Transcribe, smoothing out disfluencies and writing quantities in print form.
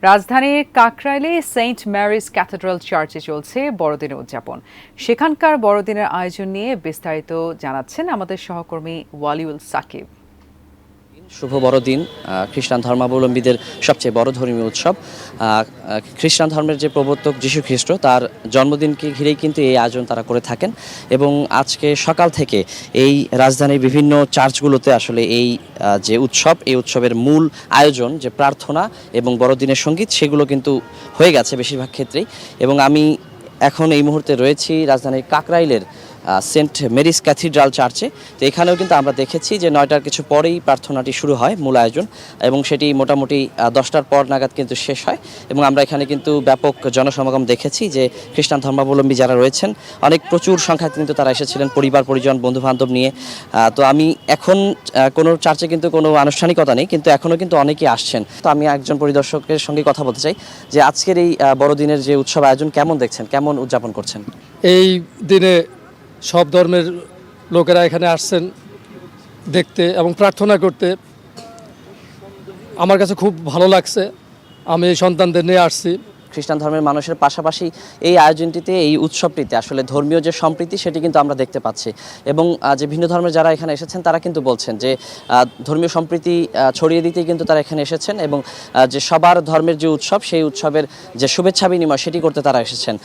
রাজধানীর কাকরাইলে Saint marriage cathedral চার্চে চলছে বড়দিনের উদযাপন। সেখানকার বড়দিনের আয়োজন নিয়ে বিস্তারিত জানাচ্ছেন আমাদের সহকর্মী ওয়ালিউল সাকিব। শুভ বড়দিন খ্রিস্টান ধর্মাবলম্বীদের সবচেয়ে বড় ধর্মীয় উৎসব। খ্রিস্টান ধর্মের যে প্রবর্তক যীশু খ্রিস্ট তার জন্মদিনকে ঘিরেই কিন্তু এই আয়োজন তারা করে থাকেন এবং আজকে সকাল থেকে এই রাজধানীর বিভিন্ন চার্চগুলোতে আসলে এই যে উৎসব, এই উৎসবের মূল আয়োজন যে প্রার্থনা এবং বড়দিনের সঙ্গীত সেগুলো কিন্তু হয়ে গেছে বেশিরভাগ ক্ষেত্রেই। এবং আমি এখন এই মুহূর্তে রয়েছি রাজধানীর কাকরাইলের সেন্ট মেরিজ ক্যাথিড্রাল চার্চে। তো এখানেও কিন্তু আমরা দেখেছি যে 9টার কিছু পরেই প্রার্থনাটি শুরু হয়, মূল আয়োজন, এবং সেটি মোটামুটি 10টার পর নাগাদ কিন্তু শেষ হয়। এবং আমরা এখানে কিন্তু ব্যাপক জনসমাগম দেখেছি যে খ্রিস্টান ধর্মাবলম্বী যারা রয়েছেন অনেক প্রচুর সংখ্যায় কিন্তু তারা এসেছিলেন পরিবার পরিজন বন্ধুবান্ধব নিয়ে। তো আমি এখন কোনো চার্চে কিন্তু কোনো আনুষ্ঠানিকতা নেই, কিন্তু এখনও কিন্তু অনেকেই আসছেন। তো আমি একজন পরিদর্শকের সঙ্গে কথা বলতে চাই যে আজকের এই বড়দিনের যে উৎসব আয়োজন কেমন দেখছেন, কেমন উদযাপন করছেন? এই দিনে সব ধর্মের লোকেরা এখানে আসছেন দেখতে এবং প্রার্থনা করতে। আমার কাছে খুব ভালো লাগছে। আমি এই সন্তানদের নিয়ে আসছি। খ্রিস্টান ধর্মের মানুষের পাশাপাশি এই আয়োজনটিতে, এই উৎসবটিতে আসলে ধর্মীয় যে সম্প্রীতি সেটি কিন্তু আমরা দেখতে পাচ্ছি। এবং যে ভিন্ন ধর্মের যারা এখানে এসেছেন তারা কিন্তু বলছেন যে ধর্মীয় সম্প্রীতি ছড়িয়ে দিতেই কিন্তু তারা এখানে এসেছেন এবং যে সবার ধর্মের যে উৎসব সেই উৎসবের যে শুভেচ্ছা বিনিময় সেটি করতে তারা এসেছেন।